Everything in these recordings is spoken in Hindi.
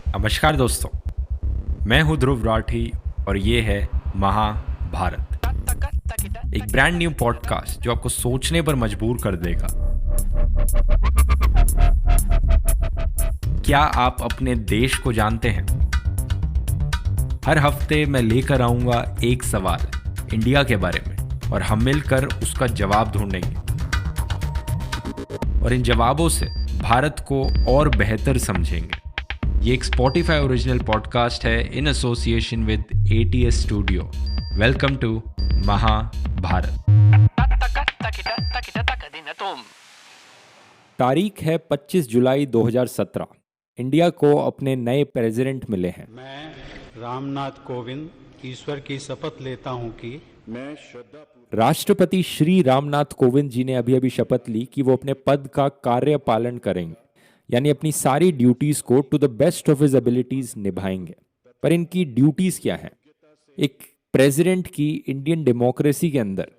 नमस्कार दोस्तों, मैं हूं ध्रुव राठी और ये है महाभारत, एक ब्रांड न्यू पॉडकास्ट जो आपको सोचने पर मजबूर कर देगा। क्या आप अपने देश को जानते हैं? हर हफ्ते मैं लेकर आऊंगा एक सवाल इंडिया के बारे में और हम मिलकर उसका जवाब ढूंढेंगे और इन जवाबों से भारत को और बेहतर समझेंगे। ये एक स्पॉटिफाई ओरिजिनल पॉडकास्ट है in association with ATS studio. Welcome to Mahabharat. तारीख है 25 जुलाई 2017। इंडिया को अपने नए प्रेसिडेंट मिले हैं। मैं रामनाथ कोविंद ईश्वर की शपथ लेता हूं कि मैं राष्ट्रपति श्री रामनाथ कोविंद जी ने अभी अभी शपथ ली कि वो अपने पद का कार्यपालन करेंगे, यानी अपनी सारी ड्यूटीज को to the best of his abilities निभाएंगे। पर इनकी ड्यूटीज क्या हैं? एक प्रेसिडेंट की इंडियन डेमोक्रेसी के अंदर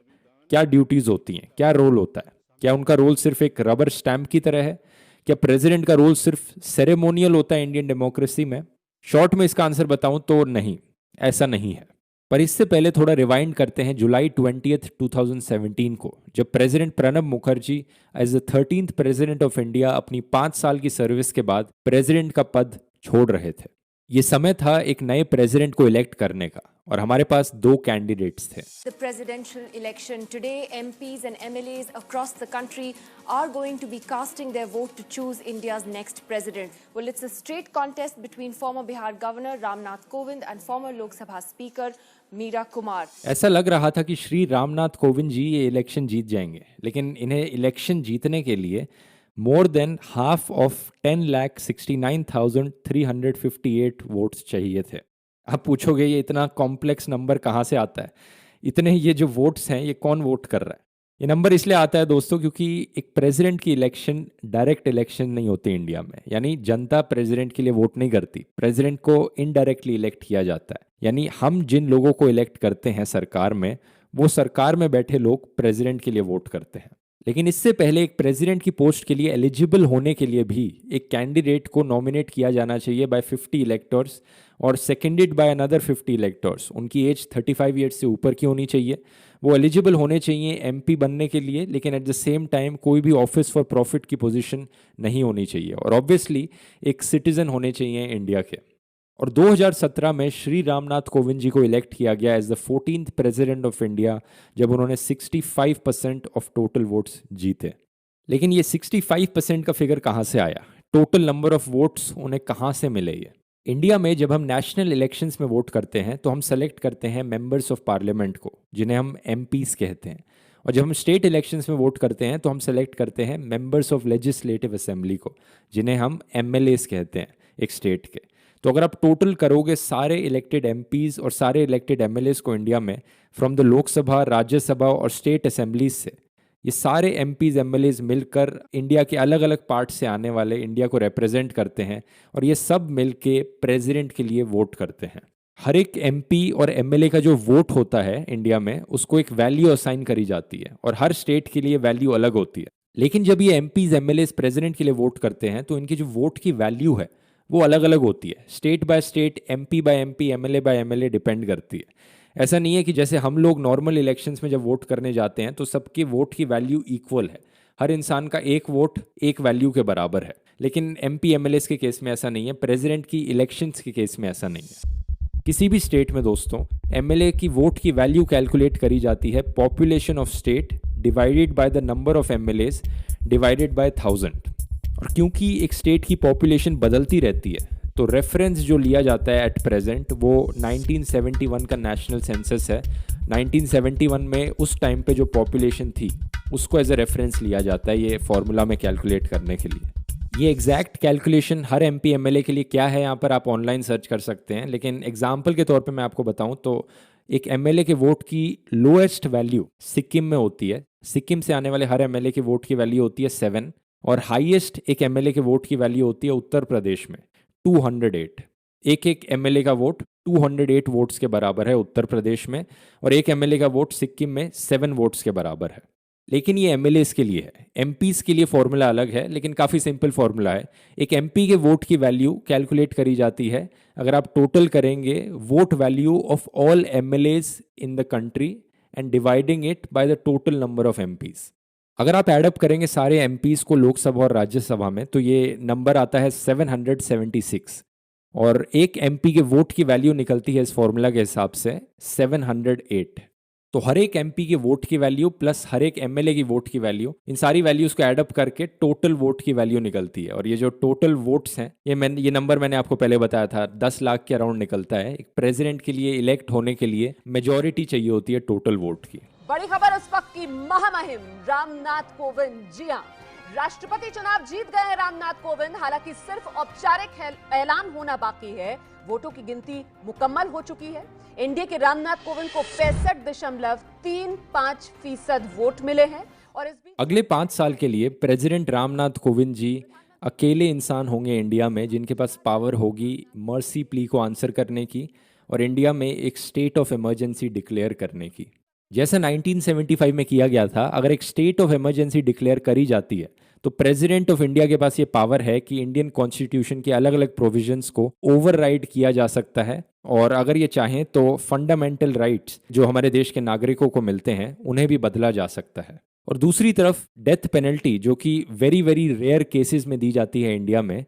क्या ड्यूटीज होती हैं, क्या रोल होता है? क्या उनका रोल सिर्फ एक रबर स्टैम्प की तरह है? क्या प्रेसिडेंट का रोल सिर्फ सेरेमोनियल होता है इंडियन डेमोक्रेसी में? शॉर्ट में इसका आंसर बताऊं तो नहीं, ऐसा नहीं है। पर इससे पहले थोड़ा रिवाइंड करते हैं जुलाई 20th 2017 को, जब president Pranab Mukherjee as the 13th president of India अपनी 5 साल की सर्विस के बाद प्रेसिडेंट का पद छोड़ रहे थे। ये समय था एक नए प्रेसिडेंट को इलेक्ट करने का और हमारे पास 2 कैंडिडेट्स थे। The presidential election today, MPs and MLAs across the country are going to be casting their vote to choose India's next president. Well, it's a straight contest between former Bihar Governor Ramnath Kovind and former Lok Sabha Speaker Meera Kumar. ऐसा लग रहा था कि श्री रामनाथ कोविंद जी ये इलेक्शन जीत जाएंगे, लेकिन इन्हें इलेक्शन जीतने के लिए more than half of 10,69,358 votes चाहिए थे। आप पूछोगे ये इतना कॉम्प्लेक्स नंबर कहाँ से आता है? इतने ये जो वोट्स हैं ये कौन वोट कर रहा है? ये नंबर इसलिए आता है दोस्तों क्योंकि एक प्रेसिडेंट की इलेक्शन डायरेक्ट इलेक्शन नहीं होती इंडिया में, यानी जनता प्रेसिडेंट के लिए वोट नहीं करती, प्रेसिडेंट को इनडायरेक्टली इलेक्ट किया जाता है। यानी हम जिन लोगों को इलेक्ट करते हैं सरकार में, वो सरकार में बैठे लोग प्रेसिडेंट के लिए वोट करते हैं। लेकिन इससे पहले एक प्रेसिडेंट की पोस्ट के लिए एलिजिबल होने के लिए भी एक कैंडिडेट को नॉमिनेट किया जाना चाहिए बाय 50 इलेक्टर्स और सेकेंडेड बाय अनदर 50 इलेक्टर्स। उनकी एज 35 ईयर्स से ऊपर की होनी चाहिए। वो एलिजिबल होने चाहिए एमपी बनने के लिए, लेकिन एट द सेम टाइम कोई भी ऑफिस फॉर प्रॉफिट की पोजीशन नहीं होनी चाहिए और ऑब्वियसली एक सिटीजन होने चाहिए इंडिया के। और 2017 में श्री रामनाथ कोविंद जी को इलेक्ट किया गया as the 14th president of India, जब उन्होंने 65% ऑफ टोटल वोट्स जीते। लेकिन ये 65% का फिगर कहाँ से आया? टोटल नंबर ऑफ वोट्स उन्हें कहाँ से मिले? ये इंडिया में जब हम नेशनल इलेक्शंस में वोट करते हैं तो हम सेलेक्ट करते हैं मेंबर्स ऑफ पार्लियामेंट को, जिन्हें हम एमपीज कहते हैं। और जब हम स्टेट इलेक्शंस में वोट करते हैं तो हम सेलेक्ट करते हैं मेंबर्स ऑफ लेजिस्लेटिव असेंबली को, जिन्हें हम एमएलएस कहते हैं एक स्टेट के। तो अगर आप टोटल करोगे सारे इलेक्टेड एमपीज और सारे इलेक्टेड एमएलएस को इंडिया में, फ्रॉम द लोकसभा, राज्यसभा और स्टेट असेंबलीज से, ये सारे एमपीज एमएलएस मिलकर इंडिया के अलग अलग पार्ट से आने वाले इंडिया को रिप्रेजेंट करते हैं और ये सब मिलके प्रेसिडेंट के लिए वोट करते हैं। हर एक एमपी और एमएलए का जो वोट होता है इंडिया में, उसको एक वैल्यू असाइन करी जाती है और हर स्टेट के लिए वैल्यू अलग होती है। लेकिन जब ये एमपीज एमएलएस प्रेसिडेंट के लिए वोट करते हैं तो इनकी जो वोट की वैल्यू है वो अलग अलग होती है। State by state, MP by MP, MLA by MLA depend करती है। ऐसा नहीं है कि जैसे हम लोग नॉर्मल इलेक्शंस में जब वोट करने जाते हैं तो सबके वोट की वैल्यू इक्वल है, हर इंसान का एक वोट एक वैल्यू के बराबर है। लेकिन एमपी एमएलएस के केस में ऐसा नहीं है, प्रेसिडेंट की इलेक्शंस के केस में ऐसा नहीं है। किसी भी स्टेट में दोस्तों एमएलए की वोट की वैल्यू कैलकुलेट करी जाती है population of state divided by the number of MLAs divided by 1000। और क्योंकि एक स्टेट की पॉपुलेशन बदलती रहती है तो रेफरेंस जो लिया जाता है एट प्रेजेंट वो 1971 का नेशनल सेंसस है। 1971 में उस टाइम पे जो पॉपुलेशन थी उसको एज ए रेफरेंस लिया जाता है ये फॉर्मूला में कैलकुलेट करने के लिए। ये एग्जैक्ट कैलकुलेशन हर एमपी एमएलए के लिए क्या है, यहाँ पर आप ऑनलाइन सर्च कर सकते हैं। लेकिन एग्जाम्पल के तौर पे मैं आपको बताऊं तो एक एमएलए के वोट की लोएस्ट वैल्यू सिक्किम में होती है। सिक्किम से आने वाले हर एमएलए की वोट की वैल्यू होती है 7 और हाईएस्ट एक एमएलए के वोट की वैल्यू होती है उत्तर प्रदेश में 208। एक एमएलए का वोट 208 वोट्स के बराबर है उत्तर प्रदेश में और एक एमएलए का वोट सिक्किम में 7 वोट्स के बराबर है। लेकिन ये एमएलएस के लिए है। एमपीज के लिए फॉर्मूला अलग है, लेकिन काफ़ी सिंपल फॉर्मूला है। एक एमपी के वोट की वैल्यू कैलकुलेट करी जाती है अगर आप टोटल करेंगे vote value of all MLAs in the country and dividing it by the total number of MPs. अगर आप एडअप करेंगे सारे एमपीज को लोकसभा और राज्यसभा में, तो ये नंबर आता है 776, और एक एमपी के वोट की वैल्यू निकलती है इस फॉर्मूला के हिसाब से 708। तो हर एक एमपी के वोट की वैल्यू प्लस हर एक एमएलए की वोट की वैल्यू, इन सारी वैल्यूज को एडअप करके टोटल वोट की वैल्यू निकलती है। और ये जो टोटल वोट्स हैं, ये नंबर मैंने आपको पहले बताया था, 10 लाख के अराउंड निकलता है। एक प्रेसिडेंट के लिए इलेक्ट होने के लिए मेजॉरिटी चाहिए होती है टोटल वोट की। बड़ी खबर उस वक्त की महामहिम रामनाथ कोविंद। जी हां, राष्ट्रपति चुनाव जीत गए हैं रामनाथ कोविंद। हालांकि सिर्फ औपचारिक ऐलान होना बाकी है, वोटों की गिनती मुकम्मल हो चुकी है। इंडिया के रामनाथ कोविंद को 65.35% वोट मिले हैं। और इस बीच अगले 5 साल के लिए प्रेसिडेंट रामनाथ कोविंद जी अकेले इंसान होंगे इंडिया में जिनके पास पावर होगी मर्सी प्ली को आंसर करने की और इंडिया में एक स्टेट ऑफ इमरजेंसी डिक्लेयर करने की। जैसा 1975 में किया गया था, अगर एक स्टेट ऑफ इमरजेंसी डिक्लेयर करी जाती है तो प्रेसिडेंट ऑफ इंडिया के पास ये पावर है कि इंडियन कॉन्स्टिट्यूशन के अलग अलग प्रोविजंस को ओवरराइड किया जा सकता है, और अगर ये चाहें तो फंडामेंटल राइट्स जो हमारे देश के नागरिकों को मिलते हैं उन्हें भी बदला जा सकता है। और दूसरी तरफ डेथ पेनल्टी, जो कि वेरी वेरी रेयर केसेस में दी जाती है इंडिया में,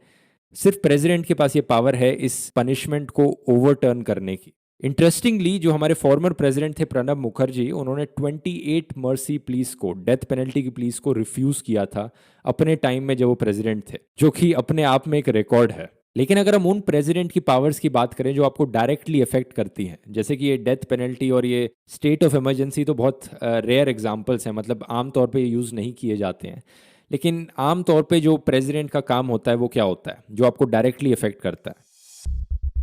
सिर्फ प्रेसिडेंट के पास ये पावर है इस पनिशमेंट को ओवरटर्न करने की। इंटरेस्टिंगली जो हमारे फॉर्मर प्रेसिडेंट थे प्रणब मुखर्जी, उन्होंने 28 मर्सी प्लीज को, डेथ पेनल्टी की प्लीज को रिफ्यूज किया था अपने टाइम में जब वो प्रेसिडेंट थे, जो कि अपने आप में एक रिकॉर्ड है। लेकिन अगर हम उन प्रेसिडेंट की पावर्स की बात करें जो आपको डायरेक्टली अफेक्ट करती हैं, जैसे कि ये डेथ पेनल्टी और ये स्टेट ऑफ इमरजेंसी, तो बहुत रेयर एग्जांपल्स हैं, मतलब आमतौर पे यूज़ नहीं किए जाते हैं। लेकिन आमतौर पे जो प्रेसिडेंट का काम होता है वो क्या होता है जो आपको डायरेक्टली अफेक्ट करता है?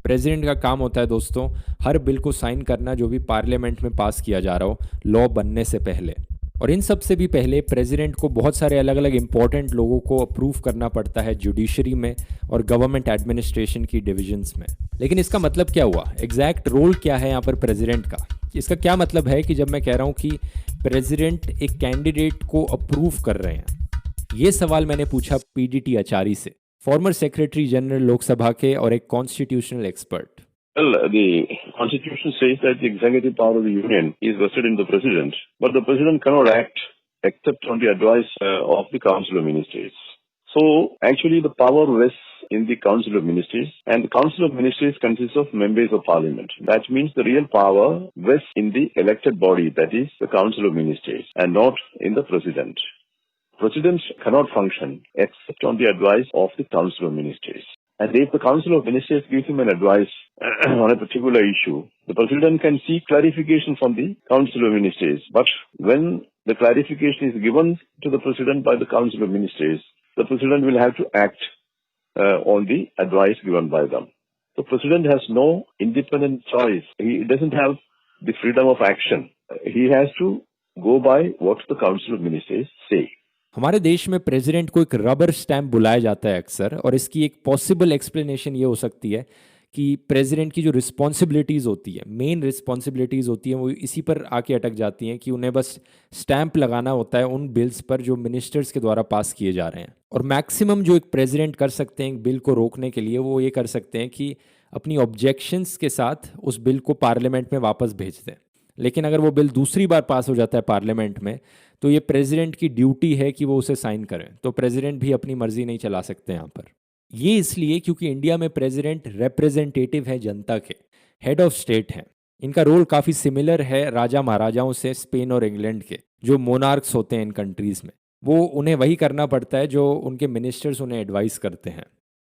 प्रेसिडेंट का काम होता है दोस्तों हर बिल को साइन करना जो भी पार्लियामेंट में पास किया जा रहा हो लॉ बनने से पहले। और इन सब से भी पहले प्रेसिडेंट को बहुत सारे अलग अलग इंपॉर्टेंट लोगों को अप्रूव करना पड़ता है जुडिशरी में और गवर्नमेंट एडमिनिस्ट्रेशन की डिविजन्स में। लेकिन इसका मतलब क्या हुआ, एग्जैक्ट रोल क्या है यहाँ पर प्रेसिडेंट का? इसका क्या मतलब है कि जब मैं कह रहा हूँ कि प्रेसिडेंट एक कैंडिडेट को अप्रूव कर रहे हैं? ये सवाल मैंने पूछा पीडीटी आचार्य से, फॉर्मर सेक्रेटरी जनरल लोकसभा के और एक constitutional expert. Well, the Constitution says that the executive power of the Union is vested in the President, but the President cannot act except on the advice of the Council of Ministers. So, actually, the power rests in the Council of Ministers, and the Council of Ministers consists of members of Parliament. That means the real power rests in the elected body, that is, the Council of Ministers, and not in the President. Presidents cannot function except on the advice of the Council of Ministers. And if the Council of Ministers gives him an advice on a particular issue, the President can seek clarification from the Council of Ministers. But when the clarification is given to the President by the Council of Ministers, the President will have to act on the advice given by them. The President has no independent choice. He doesn't have the freedom of action. He has to go by what the Council of Ministers say. हमारे देश में प्रेसिडेंट को एक रबर स्टैम्प बुलाया जाता है अक्सर, और इसकी एक पॉसिबल एक्सप्लेनेशन ये हो सकती है कि प्रेसिडेंट की जो रिस्पॉन्सिबिलिटीज़ होती है, मेन रिस्पॉन्सिबिलिटीज़ होती हैं, वो इसी पर आके अटक जाती हैं कि उन्हें बस स्टैम्प लगाना होता है उन बिल्स पर जो मिनिस्टर्स के द्वारा पास किए जा रहे हैं। और मैक्सिमम जो एक प्रेसिडेंट कर सकते हैं एक बिल को रोकने के लिए, वो ये कर सकते हैं कि अपनी ऑब्जेक्शंस के साथ उस बिल को पार्लियामेंट में वापस भेज दें। लेकिन अगर वो बिल दूसरी बार पास हो जाता है पार्लियामेंट में, तो ये प्रेसिडेंट की ड्यूटी है कि वो उसे साइन करें। तो प्रेसिडेंट भी अपनी मर्जी नहीं चला सकते यहाँ पर। ये इसलिए क्योंकि इंडिया में प्रेसिडेंट रिप्रेजेंटेटिव है जनता के, हेड ऑफ स्टेट हैं। इनका रोल काफ़ी सिमिलर है राजा महाराजाओं से, स्पेन और इंग्लैंड के जो मोनार्क्स होते हैं इन कंट्रीज़ में। वो उन्हें वही करना पड़ता है जो उनके मिनिस्टर्स उन्हें एडवाइस करते हैं।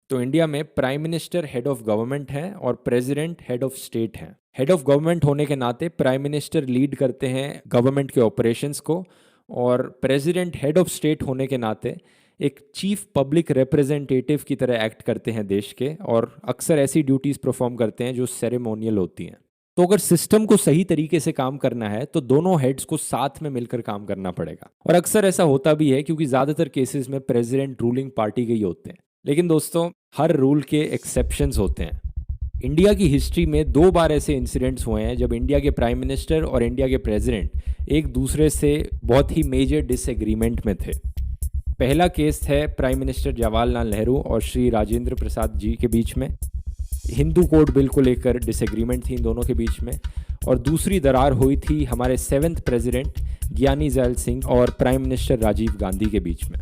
तो इंडिया में prime minister head of government है और प्रेसिडेंट हेड ऑफ स्टेट हैं। हेड ऑफ गवर्नमेंट होने के नाते प्राइम मिनिस्टर लीड करते हैं गवर्नमेंट के ऑपरेशंस को, और प्रेसिडेंट हेड ऑफ स्टेट होने के नाते एक चीफ पब्लिक रिप्रेजेंटेटिव की तरह एक्ट करते हैं देश के, और अक्सर ऐसी ड्यूटीज़ परफॉर्म करते हैं जो सेरेमोनियल होती हैं। तो अगर सिस्टम को सही तरीके से काम करना है तो दोनों हेड्स को साथ में मिलकर काम करना पड़ेगा, और अक्सर ऐसा होता भी है क्योंकि ज़्यादातर केसेस में प्रेसिडेंट रूलिंग पार्टी के ही होते हैं। लेकिन दोस्तों हर रूल के एक्सेप्शंस होते हैं। इंडिया की हिस्ट्री में 2 बार ऐसे इंसिडेंट्स हुए हैं जब इंडिया के प्राइम मिनिस्टर और इंडिया के प्रेसिडेंट एक दूसरे से बहुत ही मेजर डिसएग्रीमेंट में थे। पहला केस है प्राइम मिनिस्टर जवाहरलाल नेहरू और श्री राजेंद्र प्रसाद जी के बीच में। हिंदू कोड बिल को लेकर डिसएग्रीमेंट थी इन दोनों के बीच में। और दूसरी दरार हुई थी हमारे 7th प्रेसिडेंट ज्ञानी ज़ैल सिंह और प्राइम मिनिस्टर राजीव गांधी के बीच में।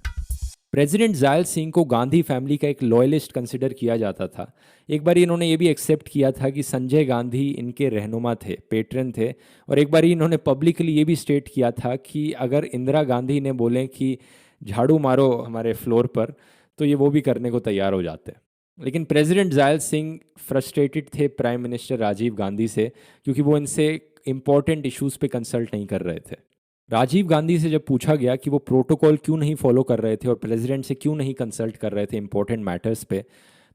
प्रेसिडेंट ज़ैल सिंह को गांधी फैमिली का एक लॉयलिस्ट कंसिडर किया जाता था। एक बार इन्होंने ये भी एक्सेप्ट किया था कि संजय गांधी इनके रहनुमा थे, पेट्रन थे। और एक बार इन्होंने पब्लिकली ये भी स्टेट किया था कि अगर इंदिरा गांधी ने बोले कि झाड़ू मारो हमारे फ्लोर पर, तो ये वो भी करने को तैयार हो जाते। लेकिन प्रेसिडेंट ज़ैल सिंह फ्रस्ट्रेटेड थे प्राइम मिनिस्टर राजीव गांधी से, क्योंकि वो इनसे इंपॉर्टेंट इश्यूज़ पे कंसल्ट नहीं कर रहे थे। राजीव गांधी से जब पूछा गया कि वो प्रोटोकॉल क्यों नहीं फॉलो कर रहे थे और प्रेसिडेंट से क्यों नहीं कंसल्ट कर रहे थे इंपॉर्टेंट मैटर्स पे,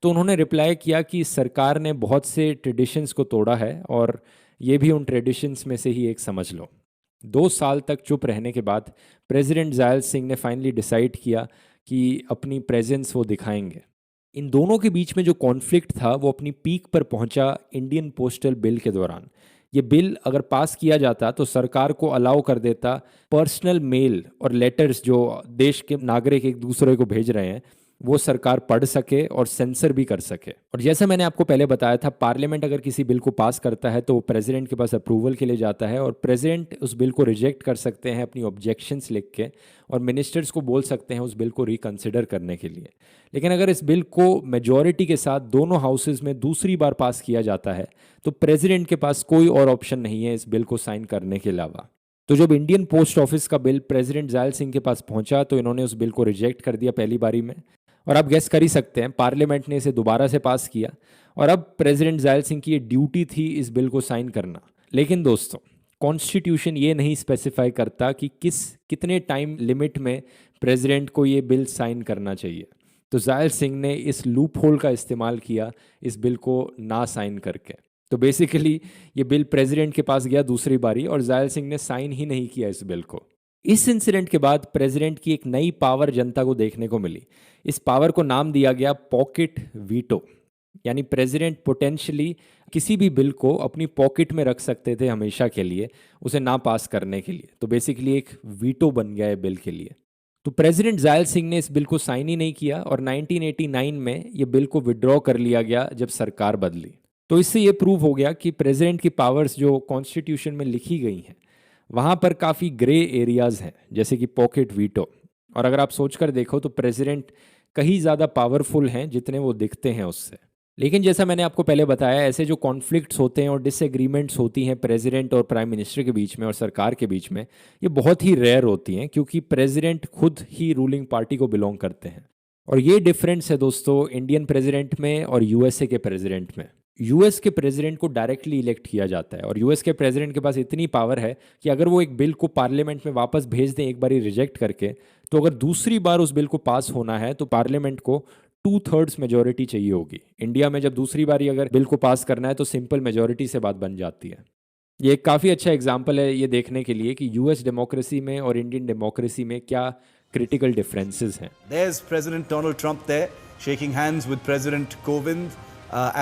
तो उन्होंने रिप्लाई किया कि सरकार ने बहुत से ट्रेडिशंस को तोड़ा है और ये भी उन ट्रेडिशंस में से ही एक समझ लो। 2 साल तक चुप रहने के बाद प्रेसिडेंट ज़ैल सिंह ने फाइनली डिसाइड किया कि अपनी प्रेजेंस वो दिखाएंगे। इन दोनों के बीच में जो कॉन्फ्लिक्ट था वो अपनी पीक पर पहुंचा इंडियन पोस्टल बिल के दौरान। ये बिल अगर पास किया जाता तो सरकार को अलाउ कर देता पर्सनल मेल और लेटर्स जो देश के नागरिक एक दूसरे को भेज रहे हैं वो सरकार पढ़ सके और सेंसर भी कर सके। और जैसा मैंने आपको पहले बताया था, पार्लियामेंट अगर किसी बिल को पास करता है तो वो प्रेसिडेंट के पास अप्रूवल के लिए जाता है और प्रेसिडेंट उस बिल को रिजेक्ट कर सकते हैं अपनी ऑब्जेक्शंस लिख के, और मिनिस्टर्स को बोल सकते हैं उस बिल को रिकंसिडर करने के लिए। लेकिन अगर इस बिल को मेजॉरिटी के साथ दोनों हाउसेज में दूसरी बार पास किया जाता है तो प्रेसिडेंट के पास कोई और ऑप्शन नहीं है इस बिल को साइन करने के अलावा। तो जब इंडियन पोस्ट ऑफिस का बिल प्रेसिडेंट ज़ैल सिंह के पास पहुंचा तो इन्होंने उस बिल को रिजेक्ट कर दिया पहली बारी में। और आप गेस कर ही सकते हैं, पार्लियामेंट ने इसे दोबारा से पास किया और अब प्रेसिडेंट ज़ैल सिंह की ये ड्यूटी थी इस बिल को साइन करना। लेकिन दोस्तों, कॉन्स्टिट्यूशन ये नहीं स्पेसिफाई करता कि कितने टाइम लिमिट में प्रेसिडेंट को ये बिल साइन करना चाहिए। तो ज़ैल सिंह ने इस लूप होल का इस्तेमाल किया इस बिल को ना साइन करके। तो बेसिकली ये बिल प्रेसिडेंट के पास गया दूसरी बारी और ज़ैल सिंह ने साइन ही नहीं किया इस बिल को। इस इंसिडेंट के बाद प्रेसिडेंट की एक नई पावर जनता को देखने को मिली। इस पावर को नाम दिया गया पॉकेट वीटो, यानी प्रेसिडेंट पोटेंशियली किसी भी बिल को अपनी पॉकेट में रख सकते थे हमेशा के लिए, उसे ना पास करने के लिए। तो बेसिकली एक वीटो बन गया है बिल के लिए। तो प्रेसिडेंट ज़ैल सिंह ने इस बिल को साइन ही नहीं किया और 1989 में ये बिल को विड्रॉ कर लिया गया जब सरकार बदली। तो इससे ये प्रूव हो गया कि प्रेसिडेंट की पावर्स जो कॉन्स्टिट्यूशन में लिखी गई हैं वहाँ पर काफ़ी ग्रे एरियाज़ हैं, जैसे कि पॉकेट वीटो। और अगर आप सोचकर देखो तो प्रेसिडेंट कहीं ज़्यादा पावरफुल हैं जितने वो दिखते हैं उससे। लेकिन जैसा मैंने आपको पहले बताया, ऐसे जो कॉन्फ्लिक्ट्स होते हैं और डिसएग्रीमेंट्स होती हैं प्रेसिडेंट और प्राइम मिनिस्टर के बीच में और सरकार के बीच में, ये बहुत ही रेयर होती हैं क्योंकि प्रेसिडेंट खुद ही रूलिंग पार्टी को बिलोंग करते हैं। और ये डिफरेंस है दोस्तों इंडियन प्रेसिडेंट में और यूएसए के प्रेसिडेंट में। यूएस के प्रेसिडेंट को डायरेक्टली इलेक्ट किया जाता है और यूएस के प्रेसिडेंट के पास इतनी पावर है कि अगर वो एक बिल को पार्लियामेंट में वापस भेज दें एक बारी रिजेक्ट करके, तो अगर दूसरी बार उस बिल को पास होना है तो पार्लियामेंट को 2/3 मेजॉरिटी चाहिए होगी। इंडिया में जब दूसरी बारी अगर बिल को पास करना है तो सिंपल मेजॉरिटी से बात बन जाती है। ये एक काफ़ी अच्छा एग्जाम्पल है ये देखने के लिए कि यूएस डेमोक्रेसी में और इंडियन डेमोक्रेसी में क्या critical differences हैं। There's President Donald Trump there, shaking hands with President Kovind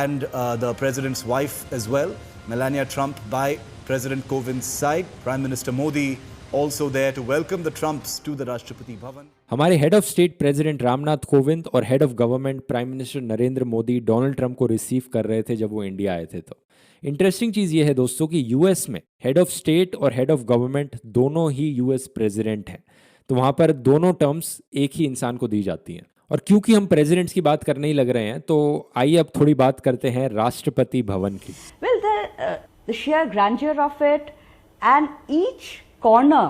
and the President's wife as well, Melania Trump by President Kovind's side. Prime Minister Modi also there to welcome the Trumps to the Rashtrapati Bhavan. हमारे head of state president Ramnath Kovind और head of government prime minister Narendra Modi Donald Trump को रिसीव कर रहे थे जब वो इंडिया आए थे। तो इंटरेस्टिंग चीज़ ये है दोस्तों कि यूएस में हेड ऑफ स्टेट और हेड ऑफ गवर्नमेंट दोनों ही यूएस प्रेसिडेंट हैं। तो वहाँ पर दोनों टर्म्स एक ही इंसान को दी जाती हैं। और क्योंकि हम प्रेसिडेंट्स की बात करने ही लग रहे हैं तो आइए अब थोड़ी बात करते हैं राष्ट्रपति भवन की। Well, the sheer grandeur of it and each corner,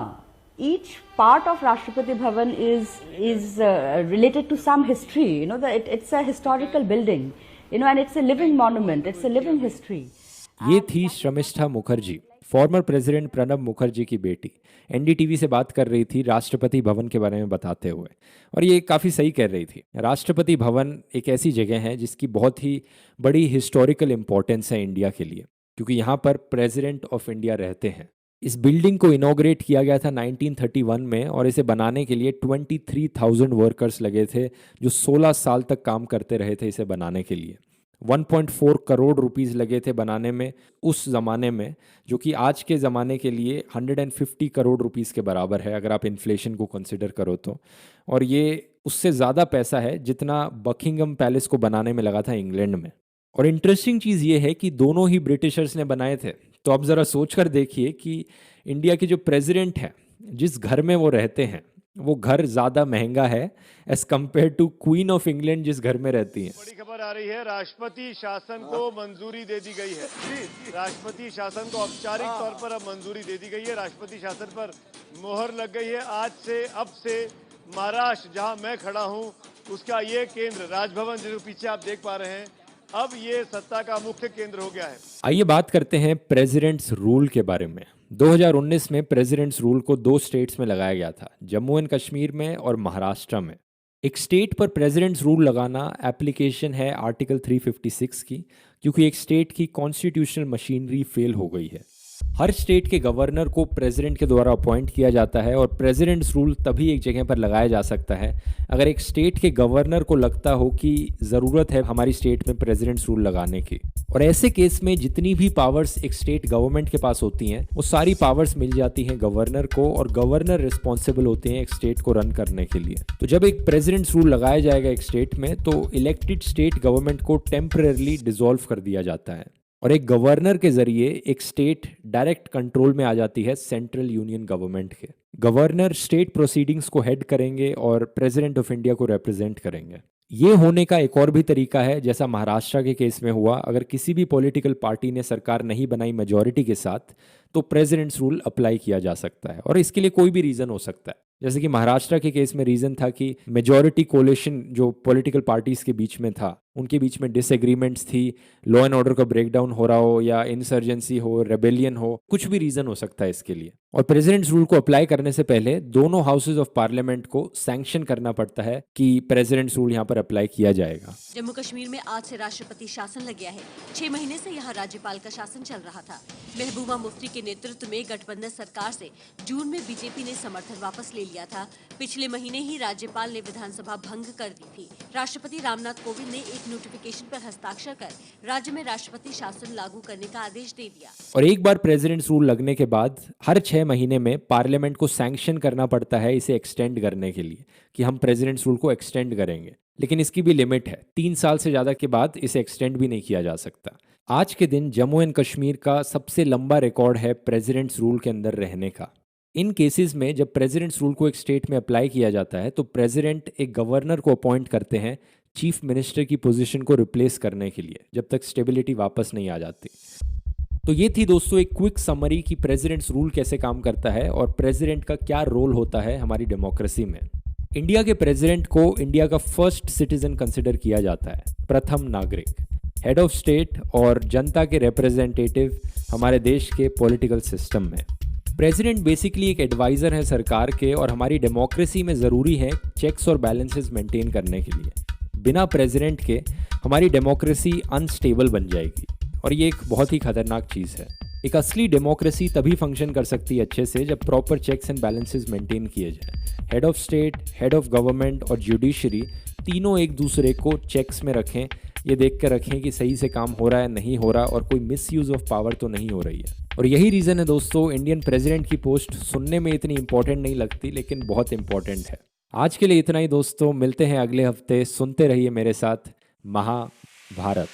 each part of Rashtrapati Bhavan is related to some history. You know, it's a historical building. You know, and it's a living monument. It's a living history. ये थी शर्मिष्ठा मुखर्जी, फॉर्मर प्रेसिडेंट प्रणब मुखर्जी की बेटी। एनडीटीवी से बात कर रही थी राष्ट्रपति भवन के बारे में बताते हुए, और ये काफ़ी सही कह रही थी। राष्ट्रपति भवन एक ऐसी जगह है जिसकी बहुत ही बड़ी हिस्टोरिकल इम्पोर्टेंस है इंडिया के लिए, क्योंकि यहाँ पर प्रेसिडेंट ऑफ इंडिया रहते हैं। इस बिल्डिंग को इनॉग्रेट किया गया था 1931 में और इसे बनाने के लिए 23,000 वर्कर्स लगे थे जो 16 साल तक काम करते रहे थे इसे बनाने के लिए। 1.4 करोड़ रुपीस लगे थे बनाने में उस ज़माने में, जो कि आज के ज़माने के लिए 150 करोड़ रुपीस के बराबर है अगर आप इन्फ्लेशन को कंसिडर करो तो। और ये उससे ज़्यादा पैसा है जितना बकिंगम पैलेस को बनाने में लगा था इंग्लैंड में। और इंटरेस्टिंग चीज़ ये है कि दोनों ही ब्रिटिशर्स ने बनाए थे। तो आप ज़रा सोच कर देखिए कि इंडिया के जो प्रेसिडेंट हैं, जिस घर में वो रहते हैं, वो घर ज़्यादा महंगा है as compare to queen of England जिस घर में रहती हैं। बड़ी खबर आ रही है, राष्ट्रपति शासन को मंजूरी दे दी गई है। राष्ट्रपति शासन को औपचारिक तौर पर अब मंजूरी दे दी गई है। राष्ट्रपति शासन पर मोहर लग गई है। आज से अब से महाराष्ट्र, जहां मैं खड़ा हूं, उसका ये केंद्र राजभवन, जिसके पीछे आप देख पा रहे हैं, अब ये सत्ता का मुख्य केंद्र हो गया है। आइए बात करते हैं प्रेसिडेंट्स रूल के बारे में। 2019 में प्रेसिडेंट्स रूल को 2 स्टेट्स में लगाया गया था, जम्मू एंड कश्मीर में और महाराष्ट्र में। एक स्टेट पर प्रेसिडेंट्स रूल लगाना एप्लीकेशन है आर्टिकल 356 की, क्योंकि एक स्टेट की कॉन्स्टिट्यूशनल मशीनरी फेल हो गई है। हर स्टेट के गवर्नर को प्रेसिडेंट के द्वारा अपॉइंट किया जाता है और प्रेसिडेंट्स रूल तभी एक जगह पर लगाया जा सकता है अगर एक स्टेट के गवर्नर को लगता हो कि ज़रूरत है हमारी स्टेट में प्रेसिडेंट्स रूल लगाने की। और ऐसे केस में जितनी भी पावर्स एक स्टेट गवर्नमेंट के पास होती हैं, वो सारी पावर्स मिल जाती हैं गवर्नर को, और गवर्नर रिस्पॉन्सिबल होते हैं एक स्टेट को रन करने के लिए। तो जब एक प्रेसिडेंट्स रूल लगाया जाएगा एक स्टेट में, तो इलेक्टेड स्टेट गवर्नमेंट को टेम्परेरली डिसॉल्व कर दिया जाता है और एक गवर्नर के जरिए एक स्टेट डायरेक्ट कंट्रोल में आ जाती है सेंट्रल यूनियन गवर्नमेंट के। गवर्नर स्टेट प्रोसीडिंग्स को हेड करेंगे और प्रेसिडेंट ऑफ इंडिया को रिप्रेजेंट करेंगे। ये होने का एक और भी तरीका है, जैसा महाराष्ट्र के केस में हुआ। अगर किसी भी पॉलिटिकल पार्टी ने सरकार नहीं बनाई मेजॉरिटी के साथ, तो प्रेसिडेंट्स रूल अप्लाई किया जा सकता है, और इसके लिए कोई भी रीज़न हो सकता है। जैसे कि महाराष्ट्र के केस में रीज़न था कि मेजॉरिटी कोलिशन जो पॉलिटिकल पार्टीज के बीच में था, उनके बीच में डिसएग्रीमेंट्स थी, लॉ एंड ऑर्डर का ब्रेकडाउन हो रहा हो, या इंसर्जेंसी हो, रेबेलियन हो, कुछ भी रीज़न हो सकता है इसके लिए। और प्रेसिडेंट्स रूल को अप्लाई करने से पहले दोनों हाउसेज ऑफ पार्लियामेंट को सैंक्शन करना पड़ता है कि प्रेसिडेंट्स रूल यहाँ पर अप्लाई किया जाएगा। जम्मू कश्मीर में आज से राष्ट्रपति शासन लग गया है। 6 महीने से यहाँ राज्यपाल का शासन चल रहा था। महबूबा मुफ्ती के नेतृत्व में गठबंधन सरकार से जून में बीजेपी ने समर्थन वापस ले लिया था। पिछले महीने ही राज्यपाल ने विधानसभा भंग कर दी थी। राष्ट्रपति रामनाथ कोविंद ने एक नोटिफिकेशन पर हस्ताक्षर कर राज्य में राष्ट्रपति शासन लागू करने का आदेश दे दिया। और एक बार प्रेसिडेंट्स रूल लगने के बाद हर 6 महीने में पार्लियामेंट को सैंक्शन करना पड़ता है इसे एक्सटेंड करने के लिए, कि हम प्रेसिडेंट्स रूल को एक्सटेंड करेंगे। लेकिन इसकी भी लिमिट है, 3 साल से ज़्यादा के बाद इसे एक्सटेंड भी नहीं किया जा सकता। आज के दिन जम्मू एंड कश्मीर का सबसे लंबा रिकॉर्ड है प्रेसिडेंट्स रूल के अंदर रहने का। इन केसेस में जब प्रेसिडेंट्स रूल को एक स्टेट में अप्लाई किया जाता है, तो प्रेसिडेंट एक गवर्नर को अपॉइंट करते हैं चीफ मिनिस्टर की पोजीशन को रिप्लेस करने के लिए, जब तक स्टेबिलिटी वापस नहीं आ जाती। तो ये थी दोस्तों एक क्विक समरी कि प्रेसिडेंट्स रूल कैसे काम करता है और प्रेसिडेंट का क्या रोल होता है हमारी डेमोक्रेसी में। इंडिया के प्रेसिडेंट को इंडिया का फर्स्ट सिटीजन कंसिडर किया जाता है, प्रथम नागरिक, हेड ऑफ स्टेट और जनता के रिप्रेजेंटेटिव हमारे देश के पॉलिटिकल सिस्टम में। प्रेसिडेंट बेसिकली एक एडवाइज़र है सरकार के, और हमारी डेमोक्रेसी में ज़रूरी है चेक्स और बैलेंसेस मेंटेन करने के लिए। बिना प्रेसिडेंट के हमारी डेमोक्रेसी अनस्टेबल बन जाएगी, और ये एक बहुत ही खतरनाक चीज़ है। एक असली डेमोक्रेसी तभी फंक्शन कर सकती है अच्छे से जब proper checks and balances maintain किए जाए। Head of state, head of government और जुडिशरी तीनों एक दूसरे को चेक्स में रखें, ये देख कर रखें कि सही से काम हो रहा है, नहीं हो रहा, और कोई मिसयूज़ ऑफ पावर तो नहीं हो रही है। और यही रीज़न है दोस्तों इंडियन प्रेसिडेंट की पोस्ट सुनने में इतनी इंपॉर्टेंट नहीं लगती, लेकिन बहुत इंपॉर्टेंट है। आज के लिए इतना ही दोस्तों, मिलते हैं अगले हफ्ते। सुनते रहिए मेरे साथ महाभारत।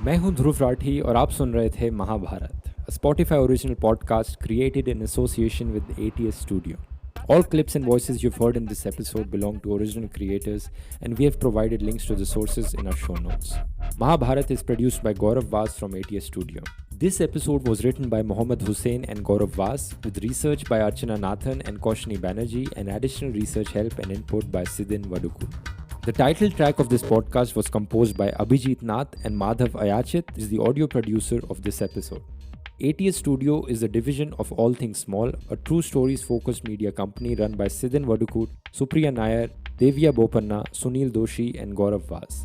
मैं हूं ध्रुव राठी और आप सुन रहे थे Mahabharat, a Spotify original podcast created in association with ATS Studio. All clips and voices you've heard in this episode belong to original creators, and we have provided links to the sources in our show notes. Mahabharat is produced by Gaurav Vas from ATS Studio. This episode was written by Mohammad Hussain and Gaurav Vas, with research by Archana Nathan and Koshni Banerjee, and additional research help and input by Sidin Vaduku. The title track of this podcast was composed by Abhijit Nath, and Madhav Ayachit is the audio producer of this episode. ATS Studio is a division of All Things Small, a true stories focused media company run by Sidin Vadukut, Supriya Nair, Devya Bopanna, Sunil Doshi and Gaurav Vas.